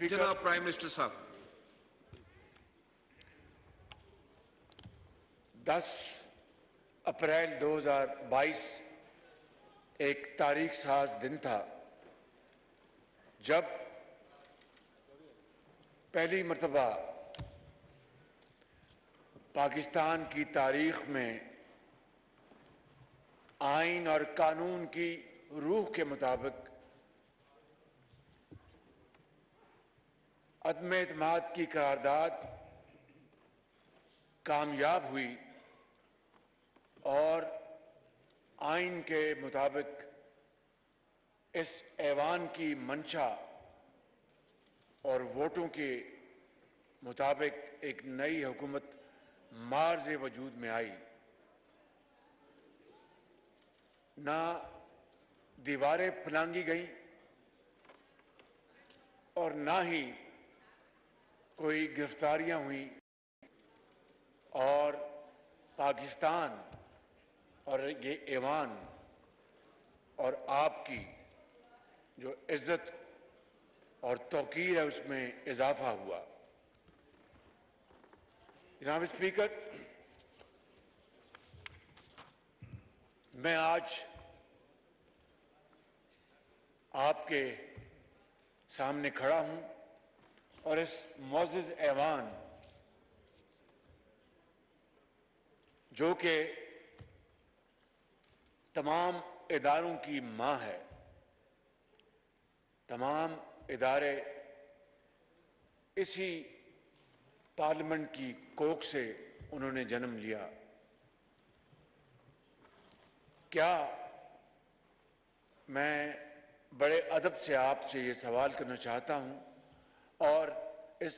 जनाब prime minister साहब। 10 अप्रैल 2022 एक तारीख साज दिन था जब पहली मर्तबा पाकिस्तान की तारीख में आइन और कानून की रूह के मुताबिक अदम एतमाद की करारदाद कामयाब हुई और आइन के मुताबिक इस ऐवान की मंशा और वोटों के मुताबिक एक नई हुकूमत मार्ज़ वजूद में आई। ना दीवारें फलांगी गईं और ना ही कोई गिरफ्तारियां हुई और पाकिस्तान और ये ऐवान और आपकी जो इज्जत और तौकीर है उसमें इजाफा हुआ। जनाब स्पीकर, मैं आज आपके सामने खड़ा हूं और इस मुअज़्ज़ज़ ऐवान जो कि तमाम इदारों की मां है, तमाम इदारे इसी पार्लियामेंट की कोख से उन्होंने जन्म लिया। क्या मैं बड़े अदब से आपसे ये सवाल करना चाहता हूं और इस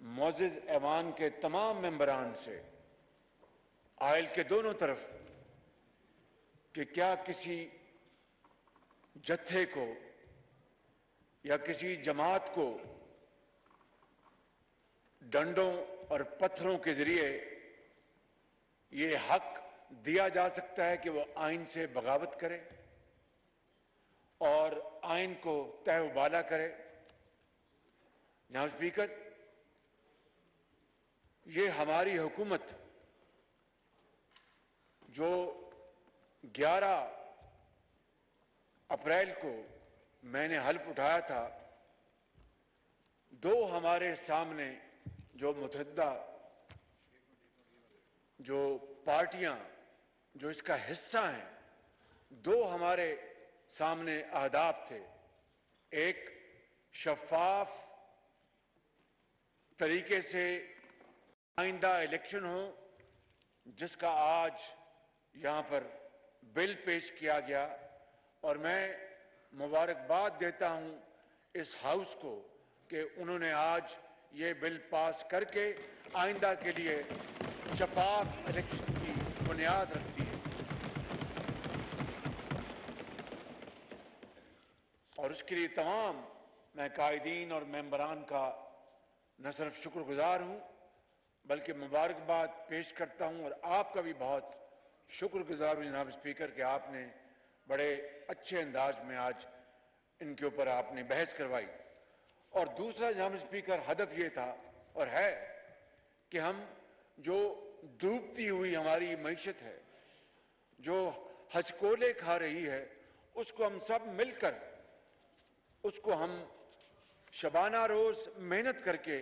मुअज़्ज़ज़ ऐवान के तमाम मेंबरान से आयल के दोनों तरफ कि क्या किसी जत्थे को या किसी जमात को डंडों और पत्थरों के जरिए ये हक दिया जा सकता है कि वो आइन से बगावत करे और आइन को तहवाला करे। जनाब स्पीकर, ये हमारी हुकूमत जो 11 अप्रैल को मैंने हल्फ उठाया था, दो हमारे सामने जो मुतहद्दा जो पार्टियां जो इसका हिस्सा हैं, दो हमारे सामने अहदाफ थे। एक शफाफ तरीके से आइंदा इलेक्शन हो, जिसका आज यहां पर बिल पेश किया गया और मैं मुबारकबाद देता हूं इस हाउस को कि उन्होंने आज ये बिल पास करके आइंदा के लिए शफाफ इलेक्शन की बुनियाद रख दी है। और उसके लिए तमाम मैं कायदीन और मेंबरान का न सिर्फ शुक्रगुजार हूं बल्कि मुबारकबाद पेश करता हूं और आपका भी बहुत शुक्रगुजार हूं जनाब स्पीकर कि आपने बड़े अच्छे अंदाज में आज इनके ऊपर आपने बहस करवाई। और दूसरा जनाब स्पीकर हदफ ये था और है कि हम जो डूबती हुई हमारी मईशत है, जो हचकोले खा रही है, उसको हम सब मिलकर उसको हम शबाना रोज मेहनत करके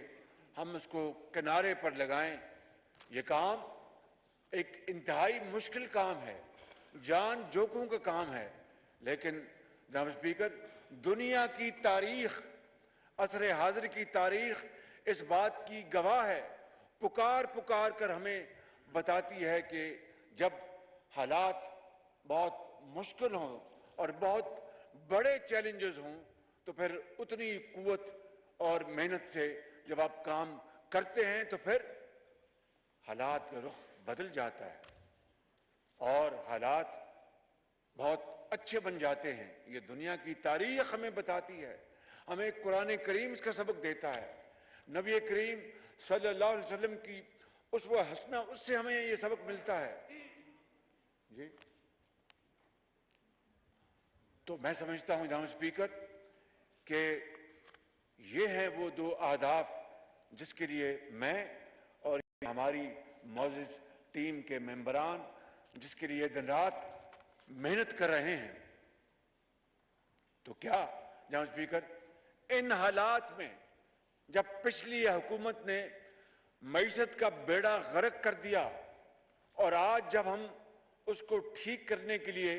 हम उसको किनारे पर लगाएं। ये काम एक इंतहाई मुश्किल काम है, जान जोखों का काम है, लेकिन जनाब स्पीकर दुनिया की तारीख, असर हाजिर की तारीख इस बात की गवाह है, पुकार पुकार कर हमें बताती है कि जब हालात बहुत मुश्किल हों और बहुत बड़े चैलेंजेस हों तो फिर उतनी कुव्वत और मेहनत से जब आप काम करते हैं तो फिर हालात का रुख बदल जाता है और हालात बहुत अच्छे बन जाते हैं। ये दुनिया की तारीख हमें बताती है, हमें कुरान करीम इसका सबक देता है, नबी करीम सल्लल्लाहु अलैहि वसल्लम की उसवा हसना, उससे हमें ये सबक मिलता है जी। तो मैं समझता हूं जनाब स्पीकर कि ये है वो दो आहदाफ जिसके लिए मैं और हमारी मौजूद टीम के मेंबरान जिसके लिए दिन रात मेहनत कर रहे हैं। तो क्या जनाब स्पीकर, इन हालात में जब पिछली हुकूमत ने मईशत का बेड़ा गर्क कर दिया और आज जब हम उसको ठीक करने के लिए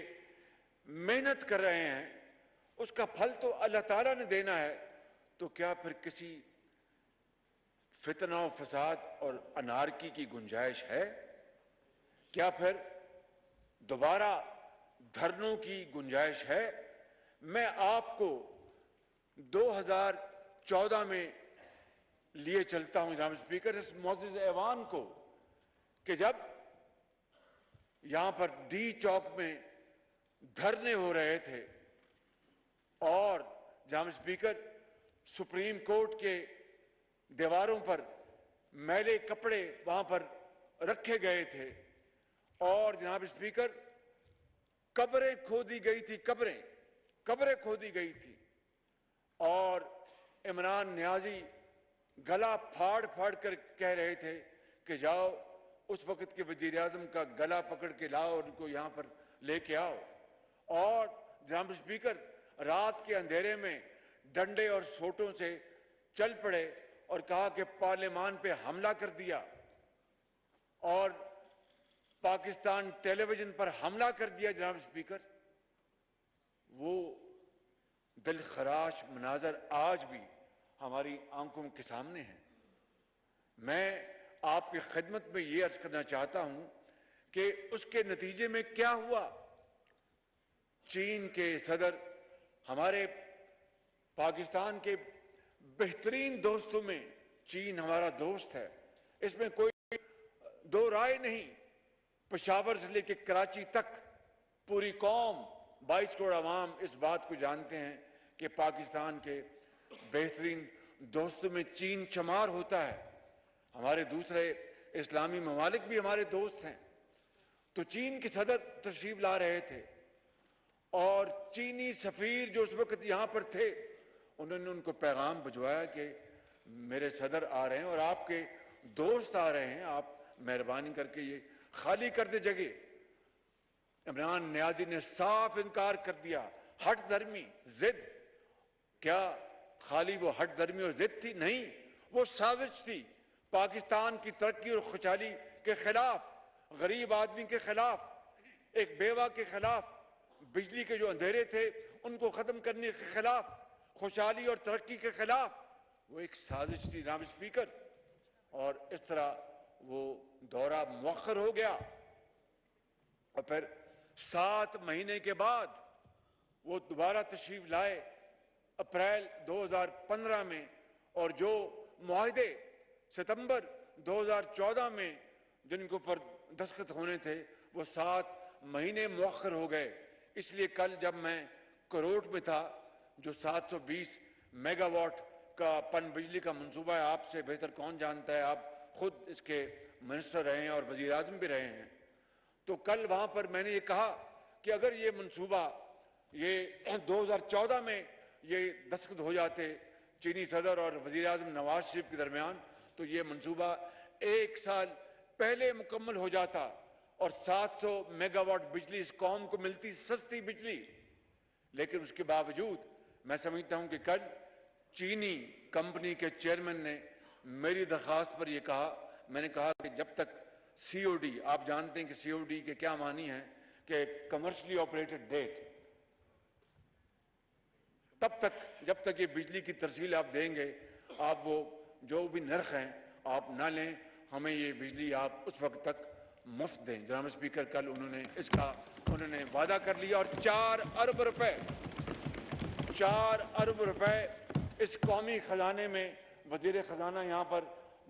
मेहनत कर रहे हैं, उसका फल तो अल्लाह ताला ने देना है, तो क्या फिर किसी फितना फसाद और अनारकी की गुंजाइश है? क्या फिर दोबारा धरनों की गुंजाइश है? मैं आपको 2014 में लिए चलता हूं जनाब स्पीकर, इस मौजूद ऐवान को, कि जब यहां पर डी चौक में धरने हो रहे थे और जनाब स्पीकर सुप्रीम कोर्ट के दीवारों पर मैले कपड़े वहां पर रखे गए थे और जनाब स्पीकर कब्रें खोदी गई थी, कब्रें खोदी गई थी और इमरान नियाजी गला फाड़ फाड़ कर कह रहे थे कि जाओ उस वक्त के वजीर आजम का गला पकड़ के लाओ और उनको यहां पर लेके आओ। और जनाब स्पीकर रात के अंधेरे में डंडे और सोटों से चल पड़े और कहा कि पार्लियामान पे हमला कर दिया और पाकिस्तान टेलीविजन पर हमला कर दिया। जनाब स्पीकर, वो दिलखराश मनाजर आज भी हमारी आंखों के सामने है। मैं आपकी खिदमत में ये अर्ज करना चाहता हूं कि उसके नतीजे में क्या हुआ। चीन के सदर हमारे पाकिस्तान के बेहतरीन दोस्तों में चीन हमारा दोस्त है, इसमें कोई दो राय नहीं। पेशावर से लेकर कराची तक पूरी कौम 22 करोड़ अवाम इस बात को जानते हैं कि पाकिस्तान के बेहतरीन दोस्तों में चीन शुमार होता है। हमारे दूसरे इस्लामी ममालिक भी हमारे दोस्त हैं। तो चीन के सदर तशरीफ ला रहे थे और चीनी सफीर जो उस वक्त यहां पर थे, उन्होंने उनको पैगाम भिजवाया कि मेरे सदर आ रहे हैं और आपके दोस्त आ रहे हैं, आप मेहरबानी करके ये खाली कर दे जगह। इमरान नियाजी ने साफ इनकार कर दिया। हट धर्मी जिद, क्या खाली वो हट धर्मी और जिद थी? नहीं, वो साजिश थी पाकिस्तान की तरक्की और खुशहाली के खिलाफ, गरीब आदमी के खिलाफ, एक बेवा के खिलाफ, बिजली के जो अंधेरे थे उनको खत्म करने के खिलाफ, खुशहाली और तरक्की के खिलाफ। वो एक साजिश थी जनाब स्पीकर। और इस तरह वो दौरा मुअख्खर हो गया और फिर 7 महीने के बाद वो दोबारा तशरीफ लाए अप्रैल 2015 में, और जो मुआहदे सितंबर 2014 में जिनके ऊपर दस्तखत होने थे वो 7 महीने मुअख्खर हो गए। इसलिए कल जब मैं कोरोट में था, जो 720 मेगावाट का पन बिजली का मंसूबा है, आपसे बेहतर कौन जानता है, आप खुद इसके मिनिस्टर रहे हैं और वजीर आजम भी रहे हैं। तो कल वहां पर मैंने ये कहा कि अगर ये मंसूबा ये 2014 में ये दस्तखत हो जाते चीनी सदर और वजीर आजम नवाज शरीफ के दरमियान, तो ये मंसूबा 1 साल पहले मुकम्मल हो जाता और 700 मेगावाट बिजली इस कौम को मिलती, सस्ती बिजली। लेकिन उसके बावजूद मैं समझता हूं कि कल चीनी कंपनी के चेयरमैन ने मेरी दरखास्त पर यह कहा, मैंने कहा कि जब तक सीओडी, आप जानते हैं कि सीओडी के क्या मानी है कि कमर्शियली ऑपरेटेड डेट, तब तक जब तक ये बिजली की तरसील आप देंगे, आप वो जो भी नर्ख हैं आप ना लें, हमें ये बिजली आप उस वक्त तक मुफ्त दें। जनाब स्पीकर, कल उन्होंने वादा कर लिया और 4 अरब रुपए इस कौमी खजाने में, वजीर खजाना यहाँ पर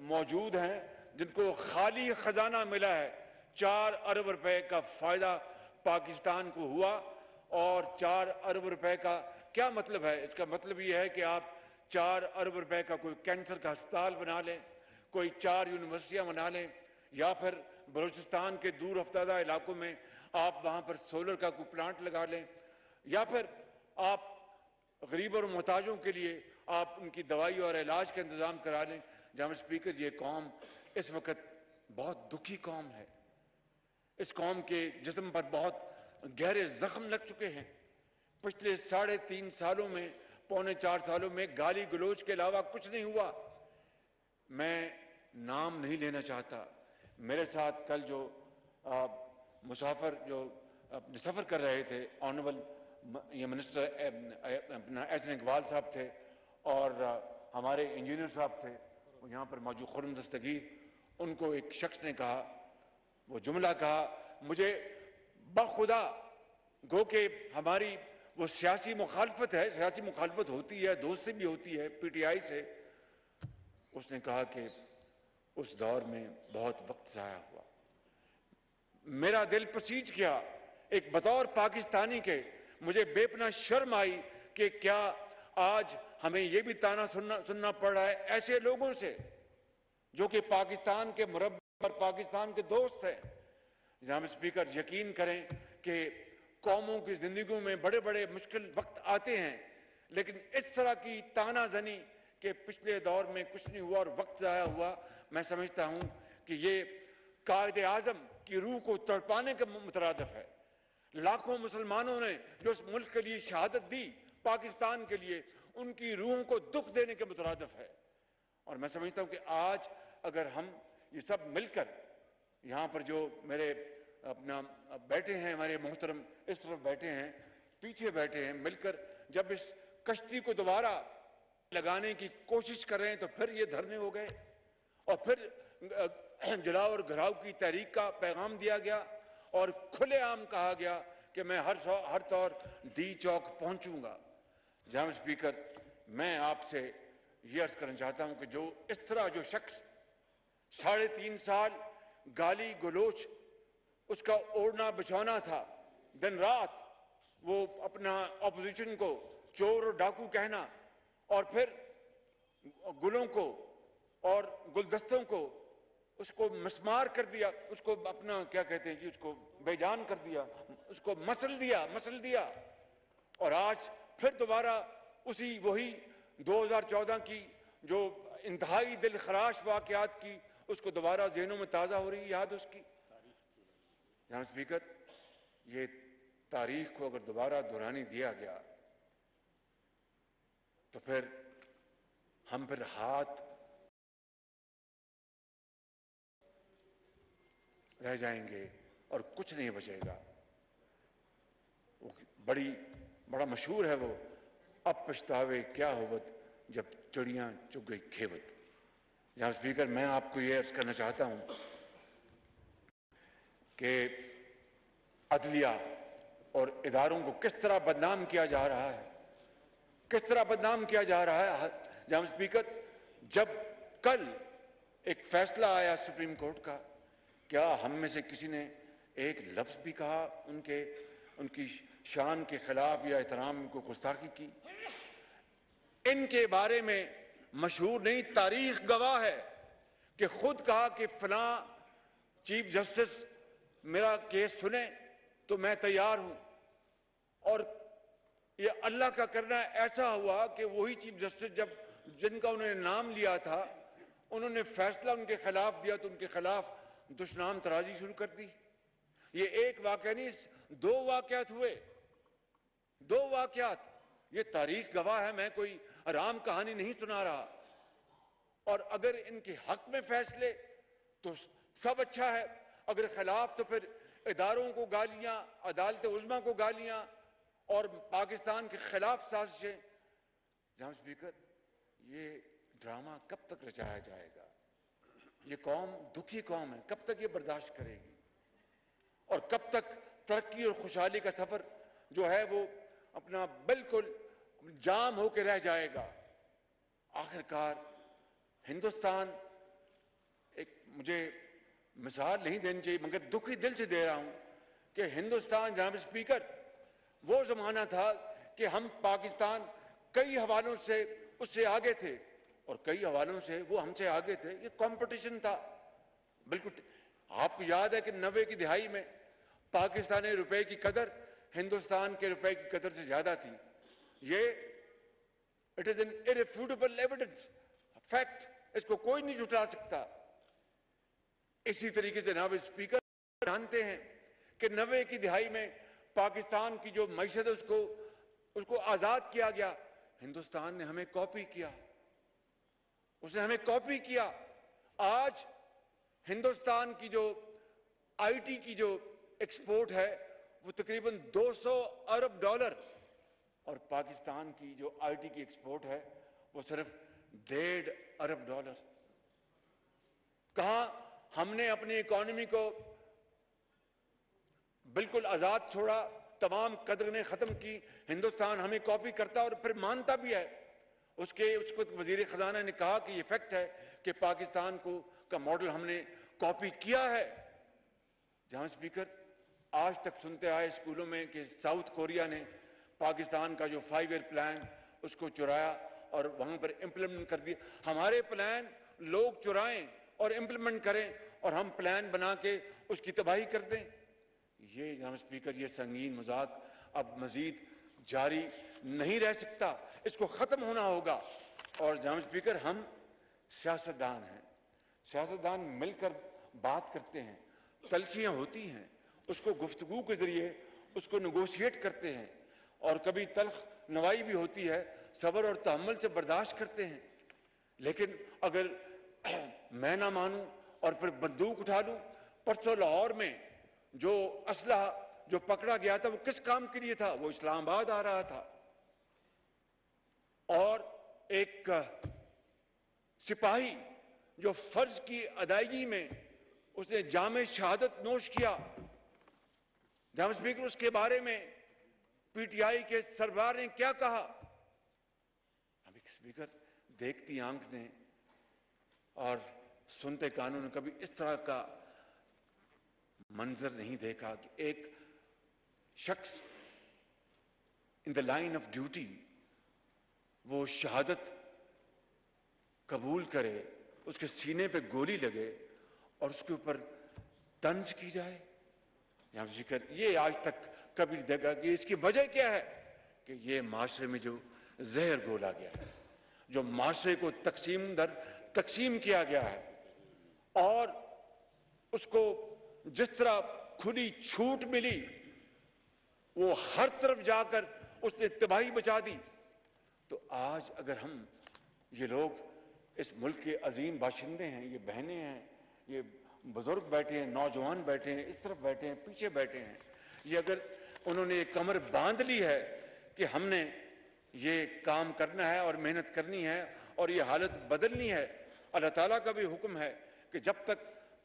मौजूद हैं जिनको खाली खजाना मिला है, 4 अरब रुपए का फायदा पाकिस्तान को हुआ। और 4 अरब रुपए का क्या मतलब है? इसका मतलब यह है कि आप 4 अरब रुपए का कोई कैंसर का अस्पताल बना लें, कोई 4 यूनिवर्सिटियां बना लें, या फिर बलूचिस्तान के दूर अफ्तादा इलाकों में आप वहां पर सोलर का कोई प्लांट लगा लें, या फिर आप गरीब और मोहताजों के लिए आप उनकी दवाई और इलाज का इंतजाम करा लें। जनाब स्पीकर, ये कौम इस वक्त बहुत दुखी कौम है। इस कौम के जिस्म पर बहुत गहरे जख्म लग चुके हैं। पिछले 3.5 सालों में, पौने 4 सालों में गाली गलोच के अलावा कुछ नहीं हुआ। मैं नाम नहीं लेना चाहता। मेरे साथ कल जो मुसाफिर जो अपने सफ़र कर रहे थे, ऑनरेबल ये मिनिस्टर अपना एहसन इकबाल साहब थे और हमारे इंजीनियर साहब थे, वो यहाँ पर मौजूद खुर्रम दस्तगीर, उनको एक शख्स ने कहा, वो जुमला कहा, मुझे बखुदा गो के हमारी वो सियासी मुखालफत है, सियासी मुखालफत होती है, दोस्ती भी होती है पीटीआई से। उसने कहा कि उस दौर में बहुत वक्त ज़ाया हुआ। मेरा दिल पसीज गया। एक बतौर पाकिस्तानी के मुझे बेपना शर्म आई कि क्या आज हमें यह भी ताना सुनना पड़ रहा है ऐसे लोगों से जो कि पाकिस्तान के मुरब्बे और पाकिस्तान के दोस्त हैं। जनाब स्पीकर, यकीन करें कि कौमों की जिंदगियों में बड़े बड़े मुश्किल वक्त आते हैं, लेकिन इस तरह की तानाजनी कि पिछले दौर में कुछ नहीं हुआ और वक्त ज़ाया हुआ, मैं समझता हूं कि ये कायदे आज़म की रूह को तड़पाने के मुतरादिफ है। लाखों मुसलमानों ने जो इस मुल्क के लिए शहादत दी, पाकिस्तान के लिए, उनकी रूहों को दुख देने के मुतरादिफ है। और मैं समझता हूं कि आज अगर हम ये सब मिलकर, यहाँ पर जो मेरे अपना बैठे हैं, हमारे मोहतरम इस तरफ बैठे हैं, पीछे बैठे हैं, मिलकर जब इस कश्ती को दोबारा लगाने की कोशिश कर रहे हैं, तो फिर ये धरने हो गए और फिर जलाओ और घराव की तहरीक का पैगाम दिया गया और खुलेआम कहा गया कि मैं हर तौर डी चौक पहुंचूंगा। जनाब स्पीकर, मैं आपसे ये अर्ज करना चाहता हूं कि जो इस तरह जो शख्स 3.5 साल गाली गलोच उसका ओढ़ना बिछौना था, दिन रात वो अपना ऑपोजिशन को चोर और डाकू कहना और फिर गुलों को और गुलदस्तों को उसको मस्मार कर दिया, उसको अपना क्या कहते हैं जी, उसको बेजान कर दिया, उसको मसल दिया और आज फिर दोबारा उसी वही 2014 की जो इंतहाई दिलखराश वाकयात की उसको दोबारा ज़हनों में ताज़ा हो रही याद उसकी। जनाब स्पीकर, ये तारीख को अगर दोबारा दोहराने दिया गया तो फिर हम फिर हाथ रह जाएंगे और कुछ नहीं बचेगा। वो बड़ा मशहूर है वो, अब पछतावे क्या होवत जब चिड़ियां चुग गई खेवत। जनाब स्पीकर, मैं आपको ये अर्ज करना चाहता हूं कि अदलिया और इदारों को किस तरह बदनाम किया जा रहा है, किस तरह बदनाम किया जा रहा है। जनाब स्पीकर, जब कल एक फैसला आया सुप्रीम कोर्ट का, क्या हम में से किसी ने एक लफ्ज भी कहा उनकी शान के खिलाफ या एहतराम को गुस्ताखी की? इनके बारे में मशहूर नहीं, तारीख गवाह है कि खुद कहा कि फलां चीफ जस्टिस मेरा केस सुने तो मैं तैयार हूं। और ये अल्लाह का करना ऐसा हुआ कि वही चीफ जस्टिस जिनका उन्होंने नाम लिया था, उन्होंने फैसला उनके खिलाफ दिया तो उनके खिलाफ दुश्मनाम तराजी शुरू कर दी। ये एक वाकया नहीं, 2 वाकयात हुए, 2 वाकयात। ये तारीख गवाह है, मैं कोई आराम कहानी नहीं सुना रहा। और अगर इनके हक में फैसले तो सब अच्छा है, अगर खिलाफ तो फिर इदारों को गालियां, अदालत उज़्मा को गालियां और पाकिस्तान के खिलाफ साजिशें। जनाब स्पीकर, ये ड्रामा कब तक रचाया जाएगा? ये कौम दुखी कौम है, कब तक ये बर्दाश्त करेगी? और कब तक तरक्की और खुशहाली का सफर जो है वो अपना बिल्कुल जाम होकर रह जाएगा? आखिरकार हिंदुस्तान, एक मुझे मिसाल नहीं देनी चाहिए मगर दुखी दिल से दे रहा हूं कि हिंदुस्तान, जनाब स्पीकर, वो जमाना था कि हम पाकिस्तान कई हवालों से उससे आगे थे और कई हवालों से वो हमसे आगे थे। ये कंपटीशन था बिल्कुल। आपको याद है कि 90 की दिहाई में पाकिस्तानी रुपए की कदर हिंदुस्तान के रुपए की कदर से ज्यादा थी। ये it is an irrefutable evidence, fact, इसको कोई नहीं झुठला सकता। इसी तरीके से जनाब स्पीकर जानते हैं कि 90 की दिहाई में पाकिस्तान की जो मईशत है उसको आजाद किया गया, हिंदुस्तान ने हमें कॉपी किया, उसने हमें कॉपी किया। आज हिंदुस्तान की जो आईटी की जो एक्सपोर्ट है वो तकरीबन 200 अरब डॉलर, और पाकिस्तान की जो आईटी की एक्सपोर्ट है वो सिर्फ 1.5 अरब डॉलर। कहां हमने अपनी इकोनॉमी को बिल्कुल आजाद छोड़ा, तमाम कदरें खत्म की, हिंदुस्तान हमें कॉपी करता और फिर मानता भी है। उसको वजीर खजाना ने कहा कि ये फैक्ट है कि पाकिस्तान का मॉडल हमने कॉपी किया है। जहां स्पीकर आज तक सुनते आए स्कूलों में कि साउथ कोरिया ने पाकिस्तान का जो 5 ईयर प्लान उसको चुराया और वहां पर इंप्लीमेंट कर दिया। हमारे प्लान लोग चुराएं और इंप्लीमेंट करें और हम प्लान बना के उसकी तबाही कर दें। ये जनाब स्पीकर, ये संगीन मजाक अब मजीद जारी नहीं रह सकता, इसको खत्म होना होगा। और जनाब स्पीकर, हम सियासतदान हैं, सियासतदान मिलकर बात करते हैं, तलखियां होती हैं, उसको गुफ्तगू के जरिए उसको नेगोशिएट करते हैं, और कभी तल्ख नवाई भी होती है, सब्र और तहम्मुल से बर्दाश्त करते हैं। लेकिन अगर मैं ना मानूं और फिर बंदूक उठा लूं, परसों लाहौर में जो असलहा जो पकड़ा गया था वो किस काम के लिए था? वो इस्लामाबाद आ रहा था और एक सिपाही जो फर्ज की अदायगी में उसने जामे शहादत नोश किया, जनाब स्पीकर, उसके बारे में पीटीआई के सरदार ने क्या कहा? अभी स्पीकर, देखती आंख ने और सुनते कानों ने कभी इस तरह का मंजर नहीं देखा कि एक शख्स in the line of duty वो शहादत कबूल करे, उसके सीने पे गोली लगे और उसके ऊपर तंज की जाए। यहां जिक्र ये आज तक कभी नहीं देखा कि इसकी वजह क्या है कि ये माशरे में जो जहर घोला गया है, जो माशरे को तकसीम दर तकसीम किया गया है, और उसको जिस तरह खुली छूट मिली वो हर तरफ जाकर उसने तबाही मचा दी। तो आज अगर हम, ये लोग इस मुल्क के अजीम बाशिंदे हैं, ये बहनें हैं, ये बुजुर्ग बैठे हैं, नौजवान बैठे हैं, इस तरफ बैठे हैं, पीछे बैठे हैं, ये अगर उन्होंने ये कमर बांध ली है कि हमने ये काम करना है और मेहनत करनी है और ये हालत बदलनी है, अल्लाह ताला का भी हुक्म है कि जब तक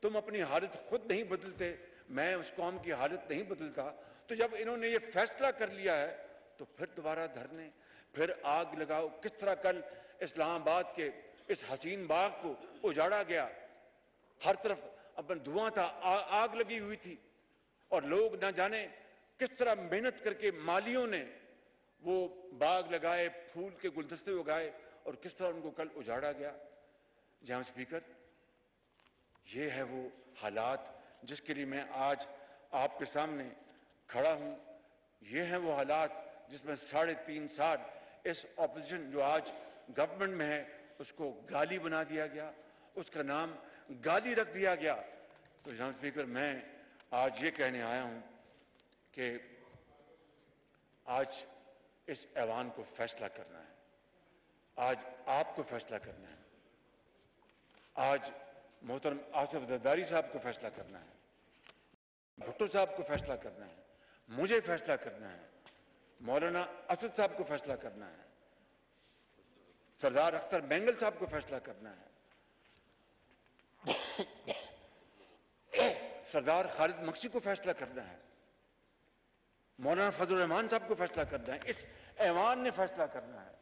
तुम अपनी हालत खुद नहीं बदलते मैं उस कौम की हालत नहीं बदलता। तो जब इन्होंने ये फैसला कर लिया है तो फिर दोबारा धरने, फिर आग लगाओ। किस तरह कल इस्लामाबाद के इस हसीन बाग को उजाड़ा गया, हर तरफ अपन धुआं था, आग लगी हुई थी, और लोग ना जाने किस तरह मेहनत करके मालियों ने वो बाग लगाए, फूल के गुलदस्ते उगाए, और किस तरह उनको कल उजाड़ा गया। जहां स्पीकर, ये है वो हालात जिसके लिए मैं आज आपके सामने खड़ा हूं। ये है वो हालात जिसमें 3.5 साल इस ऑपोजिशन जो आज गवर्नमेंट में है उसको गाली बना दिया गया, उसका नाम गाली रख दिया गया। तो जनाब स्पीकर, मैं आज ये कहने आया हूं कि आज इस ऐवान को फैसला करना है, आज आपको फैसला करना है, आज मोहतरम आसिफ जरदारी साहब को फैसला करना है, भुट्टो साहब को फैसला करना है, मुझे फैसला करना है, मौलाना असद साहब को फैसला करना है, सरदार अख्तर बेंगल साहब को फैसला करना है, सरदार खालिद मक्सी को फैसला करना है, मौलाना फजल रहमान साहब को फैसला करना है, इस ऐवान ने फैसला करना है,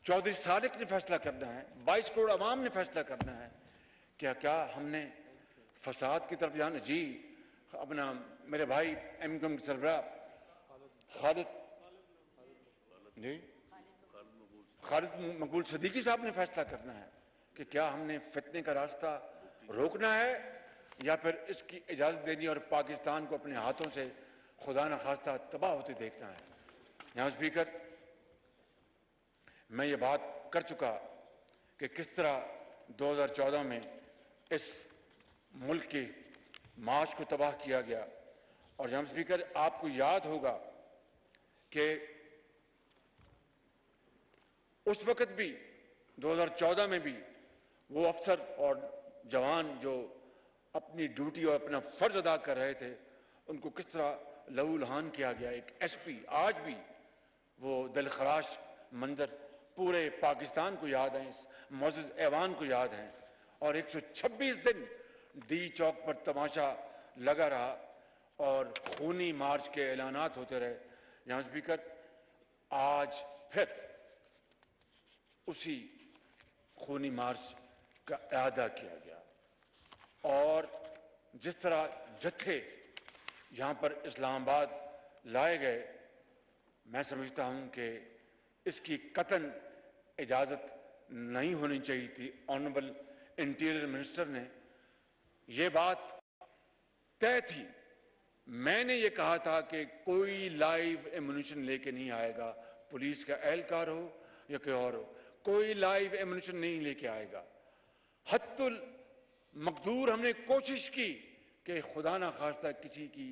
चौधरी सादिक ने फैसला करना है, 22 करोड़ अवाम ने फैसला करना है। क्या हमने फसाद की तरफ जाना? जी, अपना मेरे भाई एमक्यूएम के सरबराह खालिद मकबूल सदीकी साहब ने फैसला करना है कि क्या हमने फितने का रास्ता रोकना है या फिर इसकी इजाजत देनी और पाकिस्तान को अपने हाथों से खुदा न खास्ता तबाह होते देखना है। जनाब स्पीकर, मैं ये बात कर चुका कि किस तरह 2014 में इस मुल्क के मार्च को तबाह किया गया। और जनाब स्पीकर, आपको याद होगा कि उस वक्त भी 2014 में भी वो अफसर और जवान जो अपनी ड्यूटी और अपना फर्ज अदा कर रहे थे, उनको किस तरह लहूलुहान किया गया। एक एसपी, आज भी वो दिलखराश मंजर पूरे पाकिस्तान को याद है, इस मौजूद ऐवान को याद है। और 126 दिन डी चौक पर तमाशा लगा रहा और खूनी मार्च के ऐलानात होते रहे। यहाँ स्पीकर, आज फिर उसी खूनी मार्च का इरादा किया गया और जिस तरह जत्थे यहाँ पर इस्लामाबाद लाए गए, मैं समझता हूँ कि इसकी कतन इजाज़त नहीं होनी चाहिए थी। ऑनरेबल इंटीरियर मिनिस्टर ने ये बात तय थी। मैंने ये कहा था कि कोई लाइव एमुनिशन लेके नहीं आएगा, पुलिस का एहलकार हो या कोई और हो, कोई लाइव एमुनिशन नहीं लेके आएगा। हत्तुल मकदूर हमने कोशिश की कि खुदा ना खास्ता किसी की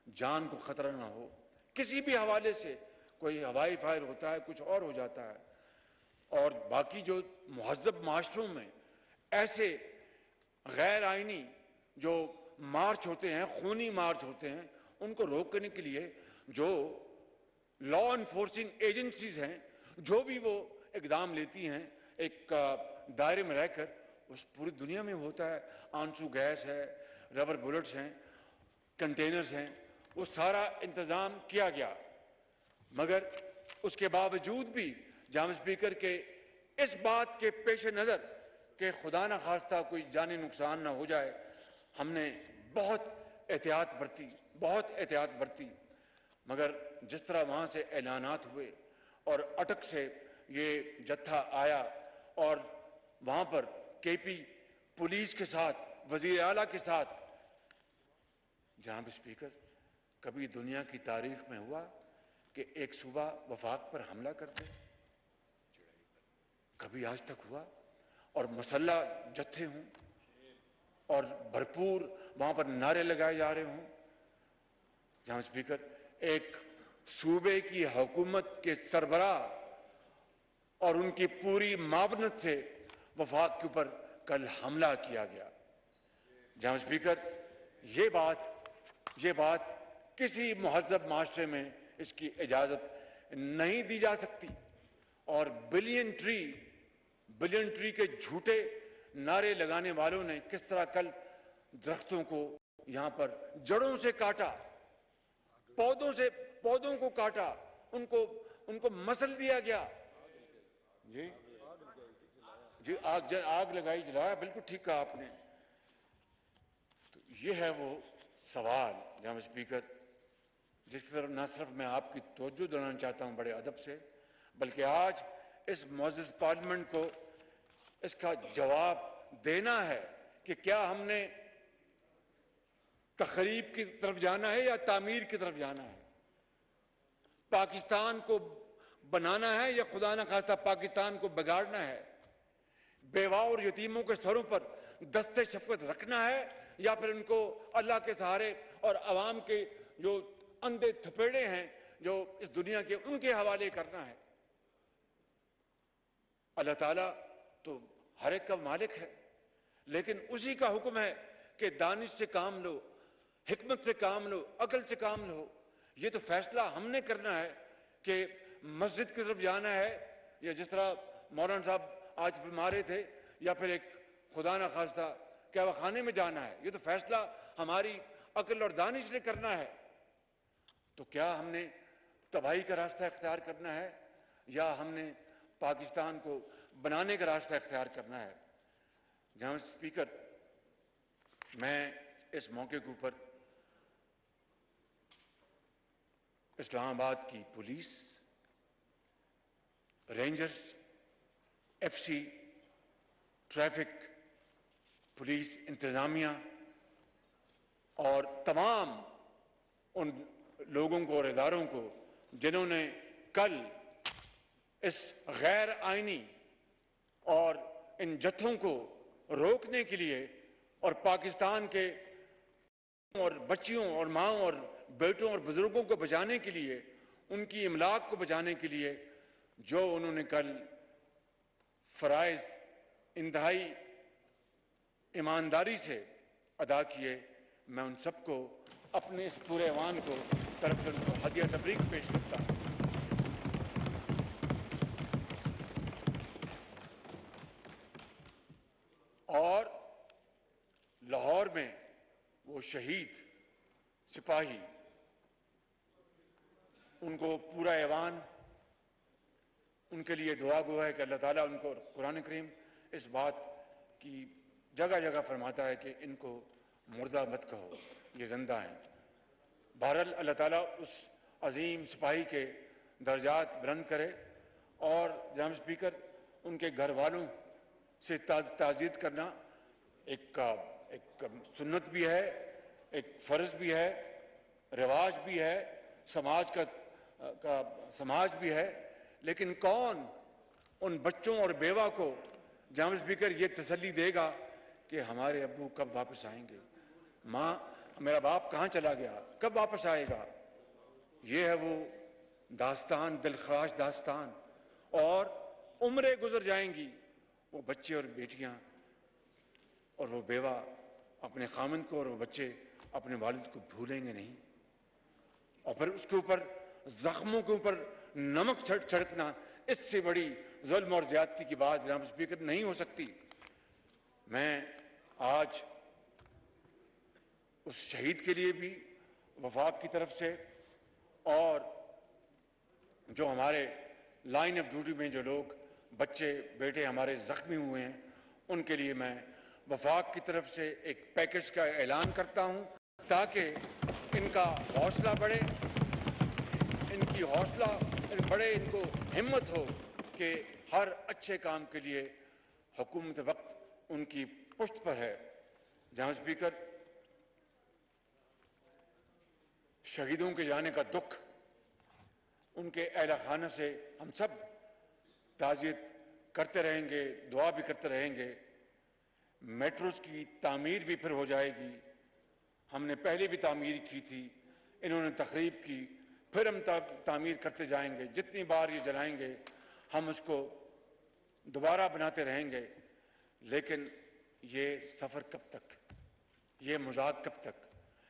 जान को खतरा ना हो, किसी भी हवाले से कोई हवाई फायर होता है, कुछ और हो जाता है। और बाकी जो मुहज़्ज़ब माशरों में ऐसे गैर आइनी जो मार्च होते हैं, खूनी मार्च होते हैं, उनको रोकने के लिए जो लॉ इन्फोर्सिंग एजेंसीज हैं, जो भी वो इकदाम लेती हैं, एक दायरे में रहकर, उस पूरी दुनिया में होता है। आंसू गैस है, रबर बुलेट्स हैं, कंटेनर्स हैं, वो सारा इंतज़ाम किया गया। मगर उसके बावजूद भी जनाब स्पीकर के इस बात के पेश नज़र कि खुदा न खास्ता कोई जानी नुकसान ना हो जाए, हमने बहुत एहतियात बरती। मगर जिस तरह वहाँ से ऐलानात हुए और अटक से ये जत्था आया और वहाँ पर केपी पुलिस के साथ, वज़ीर आला के साथ, जनाब स्पीकर, कभी दुनिया की तारीख में हुआ कि एक सूबा वफाक पर हमला कर दे? कभी आज तक हुआ? और मसल्ला जत्थे हों और भरपूर वहां पर नारे लगाए जा रहे हों। जहां स्पीकर, एक सूबे की हुकूमत के सरबराह और उनकी पूरी मावनत से वफाक के ऊपर कल हमला किया गया। जहां स्पीकर, ये बात किसी मुहज़्ज़ब माशरे में इसकी इजाज़त नहीं दी जा सकती। और बिलियन ट्री के झूठे नारे लगाने वालों ने किस तरह कल दरख्तों को यहां पर जड़ों से काटा, पौधों को काटा, उनको मसल दिया गया। जी आग लगाई, जलाया, बिल्कुल ठीक कहा आपने। तो ये है वो सवाल जनाब स्पीकर, जिस तरफ न सिर्फ मैं आपकी तवज्जो दिलाना चाहता हूं बड़े अदब से, बल्कि आज इस मुअज़्ज़ज़ पार्लियामेंट को इसका जवाब देना है कि क्या हमने तखरीब की तरफ जाना है या तामीर की तरफ जाना है, पाकिस्तान को बनाना है या खुदा न खास्ता पाकिस्तान को बिगाड़ना है, बेवा और यतीमों के सरों पर दस्ते शफ़क़त रखना है या फिर उनको अल्लाह के सहारे और अवाम के जो अंधे थपेड़े हैं जो इस दुनिया के, उनके हवाले करना है। अल्लाह ताला तो हर एक का मालिक है, लेकिन उसी का हुक्म है कि दानिश से काम लो, हिकमत से काम लो, अकल से काम लो। ये तो फैसला हमने करना है कि मस्जिद की तरफ जाना है या जिस तरह मौलाना साहब आज फरमा रहे थे, या फिर एक खुदा न खास्ता क्या खाने में जाना है। ये तो फैसला हमारी अकल और दानिश ने करना है। तो क्या हमने तबाही का रास्ता इख्तियार करना है या हमने पाकिस्तान को बनाने का रास्ता इख्तियार करना है? जनाब स्पीकर, मैं इस मौके के ऊपर इस्लामाबाद की police, rangers, FC, traffic police, इंतजामिया और तमाम उन लोगों को और इदारों को जिन्होंने कल इस गैर आईनी और इन जत्थों को रोकने के लिए और पाकिस्तान के और बच्चियों और माँओं और बेटों और बुजुर्गों को बचाने के लिए, उनकी इमलाक को बचाने के लिए जो उन्होंने कल फराइज इंतहाई ईमानदारी से अदा किए, मैं उन सबको अपने इस पूरे ऐवान को तरफ से उनको हदिया तबरीक पेश करता हूँ। और लाहौर में वो शहीद सिपाही, उनको पूरा ऐवान उनके लिए दुआ गो है कि अल्लाह ताला उनको, कुरान करीम इस बात की जगह जगह फरमाता है कि इनको मुर्दा मत कहो, ये जिंदा हैं। बहरहाल अल्लाह ताला उस अजीम सिपाही के दर्जात बुलंद करे और जनाब स्पीकर, उनके घर वालों से ताज़ीद करना एक सुन्नत भी है, एक फ़र्ज़ भी है, रिवाज भी है, समाज समाज भी है। लेकिन कौन उन बच्चों और बेवा को जनाब स्पीकर ये तसल्ली देगा कि हमारे अब्बू कब वापस आएंगे, माँ मेरा बाप कहाँ चला गया, कब वापस आएगा। ये है वो दास्तान, दिलखराश दास्तान। और उम्रें गुजर जाएंगी, वो बच्चे और बेटियां और वो बेवा अपने खामन को और वो बच्चे अपने वालिद को भूलेंगे नहीं। और फिर उसके ऊपर जख्मों के ऊपर नमक छिड़कना, इससे बड़ी जुल्म और ज्यादती की बात जनाब स्पीकर नहीं हो सकती। मैं आज उस शहीद के लिए भी वफाक की तरफ से और जो हमारे लाइन ऑफ ड्यूटी में जो लोग बच्चे बेटे हमारे जख्मी हुए हैं, उनके लिए मैं वफाक की तरफ से एक पैकेज का ऐलान करता हूं ताकि इनका हौसला बढ़े, इनकी हौसला बढ़े, इनको हिम्मत हो कि हर अच्छे काम के लिए हुकूमत वक्त उनकी पुष्ट पर है। जहां स्पीकर, शहीदों के जाने का दुख, उनके अहला खाना से हम सब ताज़ियत करते रहेंगे, दुआ भी करते रहेंगे। मेट्रोस की तामीर भी फिर हो जाएगी, हमने पहले भी तामीर की थी, इन्होंने तखरीब की, फिर हम तामीर करते जाएंगे। जितनी बार ये जलाएंगे हम उसको दोबारा बनाते रहेंगे। लेकिन ये सफ़र कब तक, ये मजाक कब तक,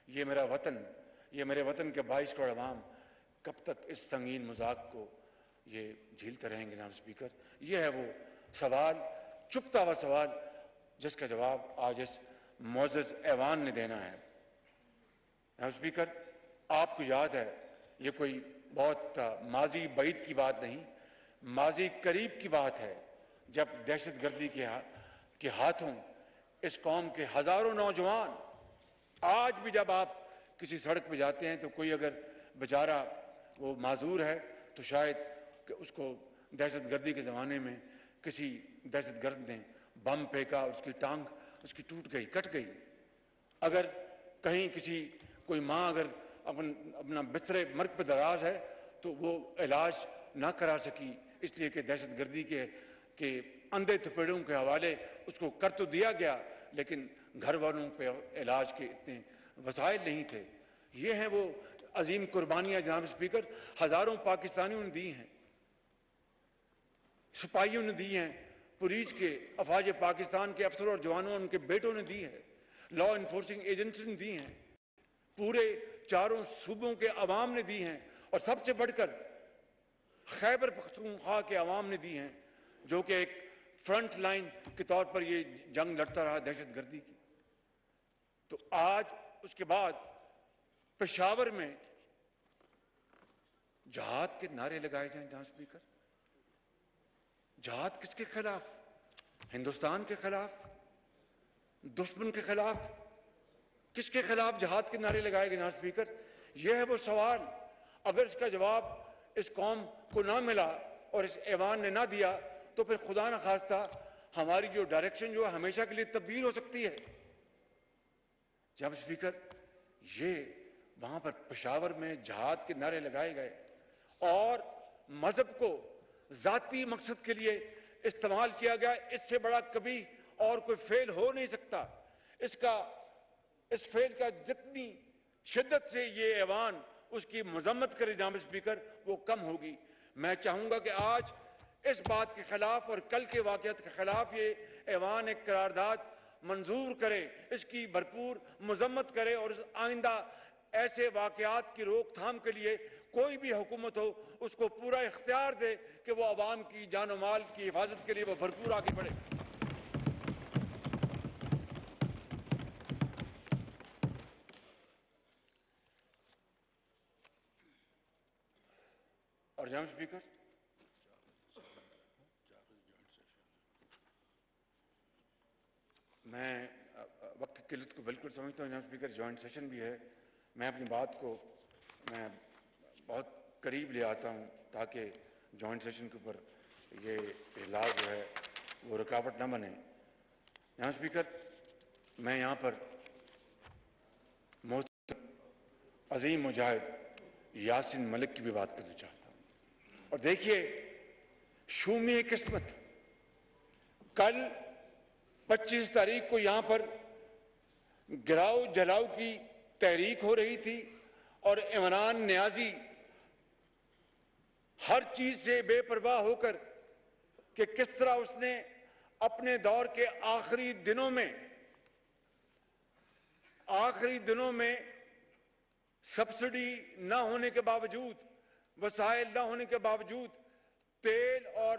ये मेरा वतन, ये मेरे वतन के 22 करोड़ अवाम कब तक इस संगीन मजाक को ये झेलते रहेंगे। जनाब स्पीकर, ये है वो सवाल, चुपता हुआ सवाल, जिसका जवाब आज इस मोअज़्ज़ज़ ऐवान ने देना है। जनाब स्पीकर, आपको याद है, ये कोई बहुत माजी बईद की बात नहीं, माजी करीब की बात है, जब दहशतगर्दी के हाथों इस कौम के हजारों नौजवान, आज भी जब आप किसी सड़क पे जाते हैं तो कोई अगर बेचारा वो माजूर है तो शायद कि उसको दहशतगर्दी के ज़माने में किसी दहशतगर्द ने बम फेंका, उसकी टांग उसकी टूट गई, कट गई। अगर कहीं कोई माँ अगर अपना बिस्तरे मर्ग पर दराज है तो वो इलाज ना करा सकी, इसलिए कि दहशतगर्दी के अंधे थपेड़ों के हवाले उसको कर तो दिया गया, लेकिन घर वालों पे इलाज के इतने वसाइल नहीं थे। ये हैं वो अजीम कुर्बानियां जनाब स्पीकर, हजारों पाकिस्तानियों ने दी हैं, सिपाहियों ने दी हैं, पुलिस के अफवाज पाकिस्तान के अफसरों और जवानों उनके बेटों ने दी है, लॉ इन्फोर्सिंग एजेंसी ने दी हैं, पूरे चारों सूबों के अवाम ने दी हैं, और सबसे बढ़कर खैबर पख्तूनख्वा के अवाम ने दी हैं, जो कि एक फ्रंट लाइन के तौर पर ये जंग लड़ता रहा दहशतगर्दी की। तो आज उसके बाद पेशावर में जहाद के नारे लगाए जाएं। जहां स्पीकर, जहाद किसके खिलाफ? हिंदुस्तान के खिलाफ, दुश्मन के खिलाफ, किसके खिलाफ जहाद के नारे लगाए गए? जहां स्पीकर, यह है वो सवाल। अगर इसका जवाब इस कौम को ना मिला और इस ऐवान ने ना दिया तो फिर खुदा न खास्ता हमारी जो डायरेक्शन जो है हमेशा के लिए तब्दील हो सकती है। जब स्पीकर, ये वहां पर पेशावर में जहाद के नारे लगाए गए और मजहब को जाती मकसद के लिए इस्तेमाल किया गया, इससे बड़ा कभी और कोई फेल हो नहीं सकता। इस फेल का जितनी शिद्दत से ये ऐवान उसकी मजम्मत करे जनाब स्पीकर, वो कम होगी। मैं चाहूंगा कि आज इस बात के खिलाफ और कल के वाकयात के खिलाफ ये ऐवान एक करारदाद मंजूर करे, इसकी भरपूर मजम्मत करे और आइंदा ऐसे वाकयात की रोकथाम के लिए कोई भी हुकूमत हो उसको पूरा इख्तियार दे कि वो अवाम की जान और माल की हिफाजत के लिए वो भरपूर आगे बढ़े। और जनाब स्पीकर, मैं वक्त की किल्लत को बिल्कुल समझता हूँ जनाब स्पीकर, जॉइंट सेशन भी है। मैं अपनी बात को मैं बहुत करीब ले आता हूँ ताकि जॉइंट सेशन के ऊपर ये इजलास जो है वो रुकावट ना बने। जनाब स्पीकर, मैं यहाँ पर मोहतरम अजीम मुजाहिद यासिन मलिक की भी बात करना चाहता हूँ। और देखिए, शूमी किस्मत, कल 25 तारीख को यहाँ पर गिराओ जलाओ की तहरीक हो रही थी और इमरान नियाजी हर चीज से बेपरवाह होकर कि किस तरह उसने अपने दौर के आखिरी दिनों में सब्सिडी न होने के बावजूद, वसाइल न होने के बावजूद तेल और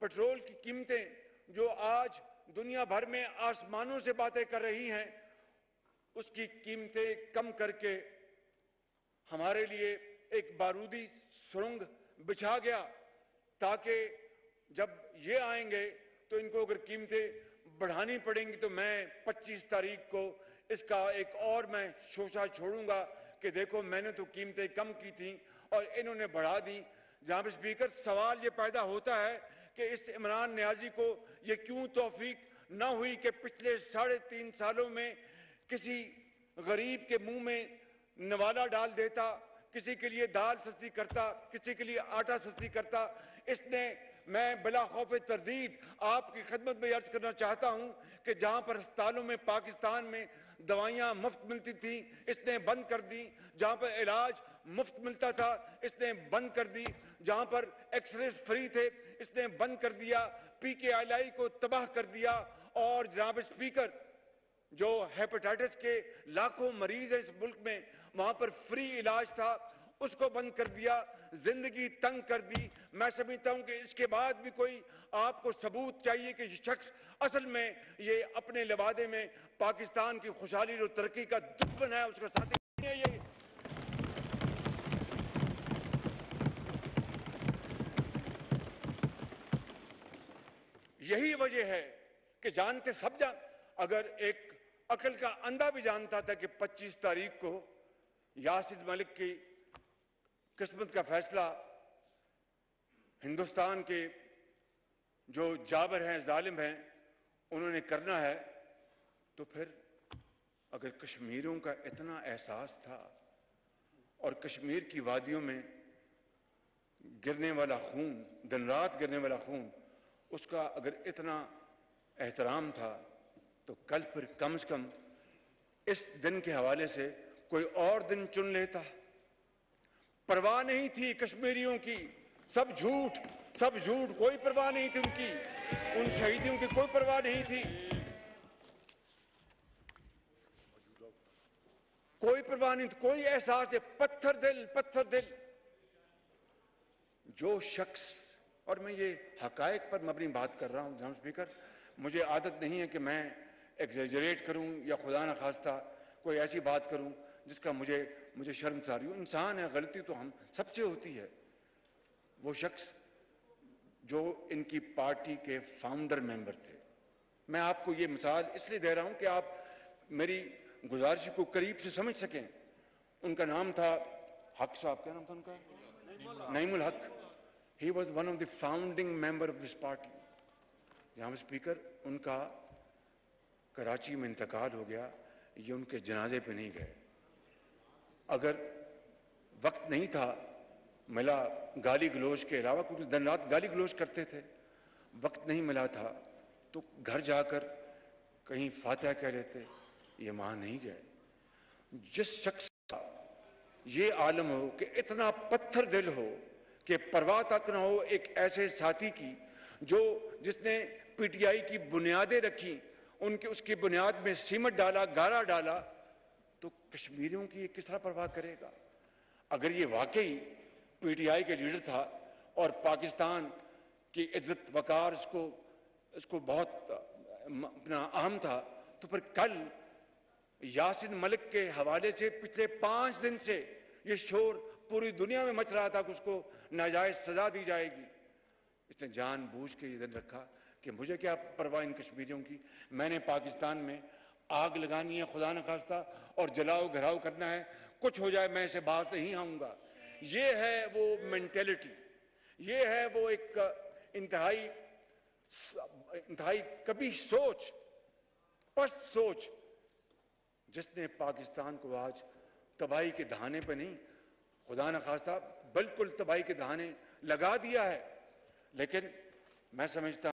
पेट्रोल की कीमतें जो आज दुनिया भर में आसमानों से बातें कर रही हैं, उसकी कीमतें कम करके हमारे लिए एक बारूदी सुरंग बिछा गया ताकि जब ये आएंगे तो इनको अगर कीमतें बढ़ानी पड़ेंगी तो मैं 25 तारीख को इसका एक और मैं शोशा छोड़ूंगा कि देखो मैंने तो कीमतें कम की थी और इन्होंने बढ़ा दी। जनाब स्पीकर, सवाल ये पैदा होता है कि इस इमरान नियाजी को ये क्यों तौफीक न हुई कि पिछले 3.5 सालों में किसी गरीब के मुंह में नवाला डाल देता, किसी के लिए दाल सस्ती करता, किसी के लिए आटा सस्ती करता। इसने, मैं बिला खौफ तरदीद आपकी खिदमत में अर्ज करना चाहता हूं कि जहां पर अस्पतालों में पाकिस्तान में दवाइयां मुफ्त मिलती थी, इसने बंद कर दी। जहां पर इलाज मुफ्त मिलता था, इसने बंद कर दी। जहां पर एक्सरे फ्री थे, इसने बंद कर दिया। PKLI को तबाह कर दिया। और जनाब स्पीकर, जो हेपेटाइटिस के लाखों मरीज हैं इस मुल्क में, वहां पर फ्री इलाज था, उसको बंद कर दिया, जिंदगी तंग कर दी। मैं समझता हूं कि इसके बाद भी कोई आपको सबूत चाहिए कि ये शख्स असल में ये अपने लिबादे में पाकिस्तान की खुशहाली और तरक्की का दुश्मन है, उसका साथी नहीं है। ये यही वजह है कि जानते सब अगर एक अकल का अंधा भी जानता था कि 25 तारीख को यासिन मलिक की किस्मत का फैसला हिंदुस्तान के जो जाबर हैं, जालिम हैं, उन्होंने करना है, तो फिर अगर कश्मीरियों का इतना एहसास था और कश्मीर की वादियों में गिरने वाला खून, दिन रात गिरने वाला खून, उसका अगर इतना एहतराम था तो कल फिर कम से कम इस दिन के हवाले से कोई और दिन चुन लेता। परवाह नहीं थी कश्मीरियों की, सब झूठ, कोई परवाह नहीं थी उनकी, उन शहीदियों की कोई परवाह नहीं थी, कोई परवाह नहीं थी, कोई एहसास है। पत्थर दिल जो शख्स, और मैं ये हकायक पर मबनी बात कर रहा हूं जनाब स्पीकर, मुझे आदत नहीं है कि मैं एग्जेजरेट करूं या खुदा न खास्ता कोई ऐसी बात करूं जिसका मुझे शर्मसारी हो। इंसान है, गलती तो हम सबसे होती है। वो शख्स जो इनकी पार्टी के फाउंडर मेंबर थे, मैं आपको ये मिसाल इसलिए दे रहा हूं कि आप मेरी गुजारिश को करीब से समझ सकें। उनका नाम था हक साहब, क्या नाम था उनका? नईमुल हक। He was one of the founding member of this party. जहां स्पीकर, उनका कराची में इंतकाल हो गया, ये उनके जनाजे पे नहीं गए। अगर वक्त नहीं था मिला गाली गलौज के अलावा, क्योंकि दिन रात गाली गलौज करते थे, वक्त नहीं मिला था तो घर जाकर कहीं फातिहा कह लेते, ये वहां नहीं गए। जिस शख्स का ये आलम हो कि इतना पत्थर दिल हो कि परवाह तक ना हो एक ऐसे साथी की जिसने पीटीआई की बुनियादें रखी, उसकी बुनियाद में सीमेंट डाला, गारा डाला, तो कश्मीरियों की ये किस तरह परवाह करेगा? अगर ये वाकई पीटीआई के लीडर था और पाकिस्तान की इज्जत वकार इसको बहुत अपना अहम था, तो फिर कल यासिन मलिक के हवाले से पिछले 5 दिन से ये शोर पूरी दुनिया में मच रहा था कि उसको नाजायज सजा दी जाएगी। इसने जानबूझ के ये दिन रखा कि मुझे क्या परवाह इन कश्मीरियों की, मैंने पाकिस्तान में आग लगानी है खुदा न खास्ता और जलाओ घराव करना है, कुछ हो जाए मैं इसे बाहर नहीं आऊंगा। ये है वो मेंटेलिटी, ये है वो एक इंतहाई कभी सोच, पस्त सोच, जिसने पाकिस्तान को आज तबाही के दहाने पे नहीं, खुदा न खास्ता बिल्कुल तबाही के दहाने लगा दिया है। लेकिन मैं समझता